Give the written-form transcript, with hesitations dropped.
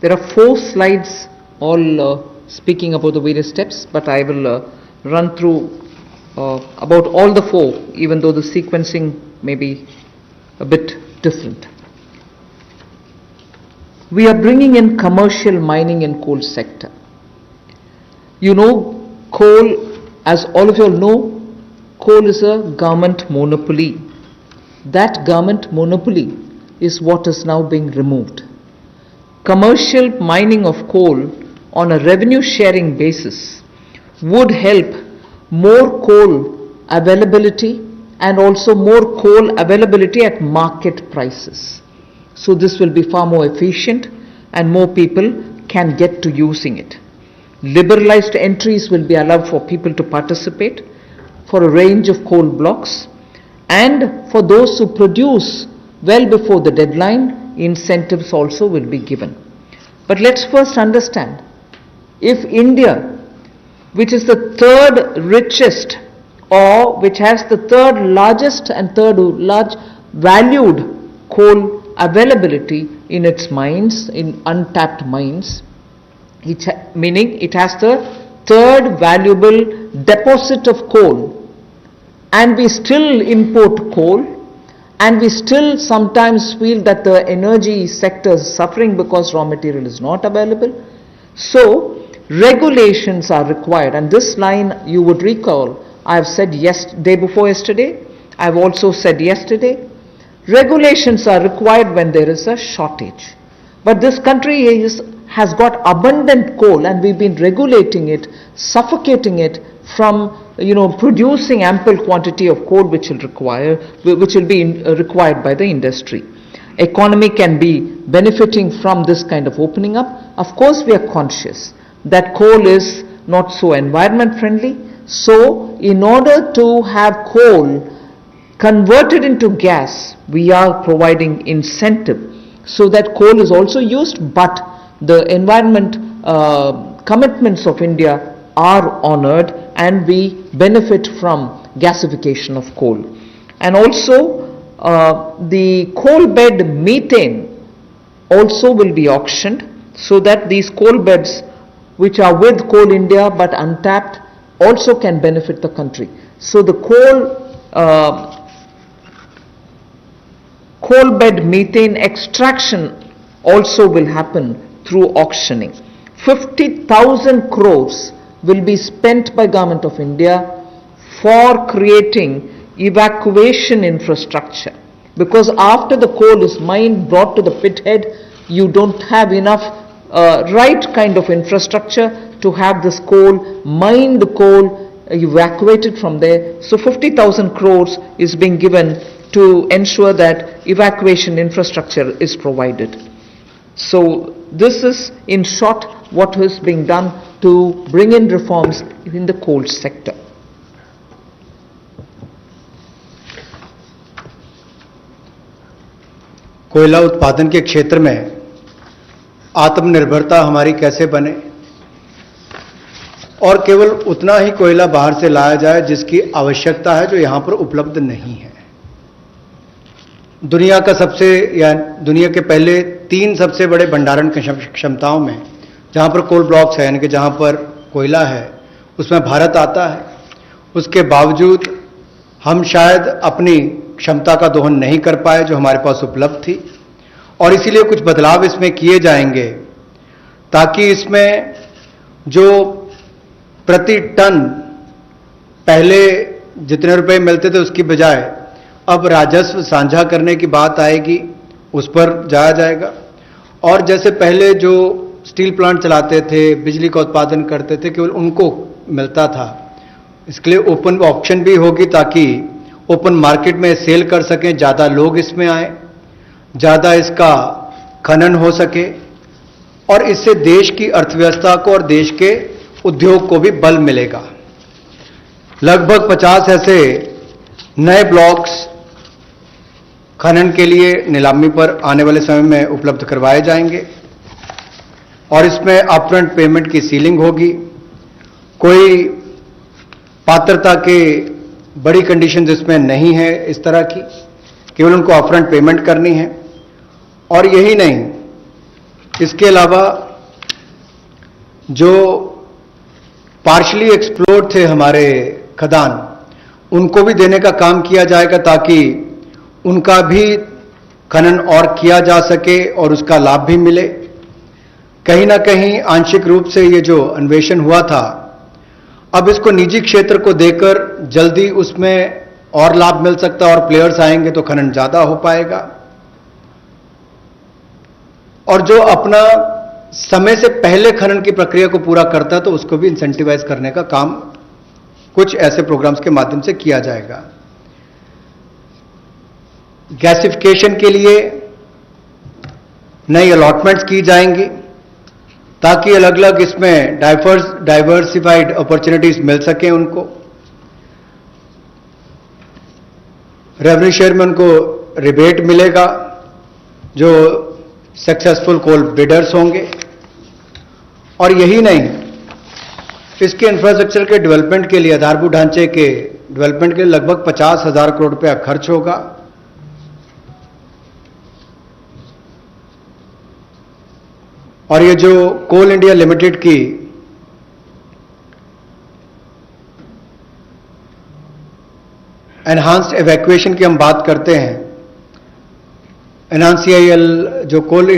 There are 4 slides all speaking about the various steps, but I will run through about all the 4, even though the sequencing may be a bit different. We are bringing in commercial mining in coal sector. You know, coal, as all of you all know, coal is a government monopoly. That government monopoly is what is now being removed. Commercial mining of coal on a revenue sharing basis would help more coal availability and also more coal availability at market prices. So this will be far more efficient and more people can get to using it. Liberalized entries will be allowed for people to participate for a range of coal blocks, and for those who produce well before the deadline, incentives also will be given. But let's first understand, if India, which is the 3rd richest or which has the 3rd largest and 3rd large valued coal availability in its mines, in untapped mines, meaning it has the 3rd valuable deposit of coal, and we still import coal, and we still sometimes feel that the energy sector is suffering because raw material is not available. So regulations are required, and this line you would recall I have said day before yesterday, I have also said yesterday, regulations are required when there is a shortage. But this country has got abundant coal, and we've been regulating it, suffocating it from producing ample quantity of coal which will be required by the industry. Economy can be benefiting from this kind of opening up. Of course, we are conscious that coal is not so environment friendly. So in order to have coal converted into gas, we are providing incentive so that coal is also used, but the environment commitments of India are honored and we benefit from gasification of coal. And also the coal bed methane also will be auctioned, so that these coal beds which are with Coal India but untapped also can benefit the country. So the coal bed methane extraction also will happen through auctioning. 50,000 crores will be spent by Government of India for creating evacuation infrastructure, because after the coal is mined, brought to the pit head, you don't have enough right kind of infrastructure to have this coal, mine the coal, evacuated from there. So 50,000 crores is being given to ensure that evacuation infrastructure is provided. So this is in short what is being done to bring in reforms in the coal sector. कोयला उत्पादन के क्षेत्र में आत्मनिर्भरता हमारी कैसे बने, और केवल उतना ही कोयला बाहर से लाया जाए जिसकी आवश्यकता है, जो यहां पर उपलब्ध नहीं है। दुनिया के पहले 3 सबसे बड़े भंडारण क्षमताओं में जहां पर कोल ब्लॉक्स है, यानी कि जहां पर कोयला है, उसमें भारत आता है। उसके बावजूद हम शायद अपनी क्षमता का दोहन नहीं कर पाए जो हमारे पास उपलब्ध थी, और इसीलिए कुछ बदलाव इसमें किए जाएंगे ताकि इसमें जो प्रति टन पहले जितने रुपए मिलते थे उसकी बजाय अब राजस्व साझा करने की बात आएगी, उस पर जाया जाएगा। और जैसे पहले जो स्टील प्लांट चलाते थे, बिजली का उत्पादन करते थे, केवल उनको मिलता था, इसके लिए ओपन ऑप्शन भी होगी ताकि ओपन मार्केट में सेल कर सकें, ज़्यादा लोग इसमें आए, ज़्यादा इसका खनन हो सके, और इससे देश की अर्थव्यवस्था को और देश के उद्योग को भी बल मिलेगा। लगभग 50 ऐसे नए ब्लॉक्स खनन के लिए नीलामी पर आने वाले समय में उपलब्ध करवाए जाएंगे, और इसमें अपफ्रंट पेमेंट की सीलिंग होगी। कोई पात्रता के बड़ी कंडीशन इसमें नहीं है इस तरह की, केवल उनको अपफ्रंट पेमेंट करनी है। और यही नहीं, इसके अलावा जो पार्शली एक्सप्लोर्ड थे हमारे खदान, उनको भी देने का काम किया जाएगा ताकि उनका भी खनन और किया जा सके और उसका लाभ भी मिले। कहीं ना कहीं आंशिक रूप से ये जो अन्वेषण हुआ था, अब इसको निजी क्षेत्र को देकर जल्दी उसमें और लाभ मिल सकता है और प्लेयर्स आएंगे तो खनन ज्यादा हो पाएगा। और जो अपना समय से पहले खनन की प्रक्रिया को पूरा करता है तो उसको भी इंसेंटिवाइज करने का काम कुछ ऐसे प्रोग्राम्स के माध्यम से किया जाएगा। गैसिफिकेशन के लिए नई अलॉटमेंट्स की जाएंगी ताकि अलग अलग इसमें डाइवर्सिफाइड अपॉर्चुनिटीज मिल सके उनको। रेवेन्यू शेयर में उनको रिबेट मिलेगा जो सक्सेसफुल कोल बिडर्स होंगे। और यही नहीं, इसके इंफ्रास्ट्रक्चर के डेवलपमेंट के लिए, आधारभूत ढांचे के डेवलपमेंट के लिए लगभग 50,000 करोड़ रुपया खर्च होगा। और ये जो कोल इंडिया लिमिटेड की एनहांस्ड इवैक्यूएशन की हम बात करते हैं, NRCIL जो कोल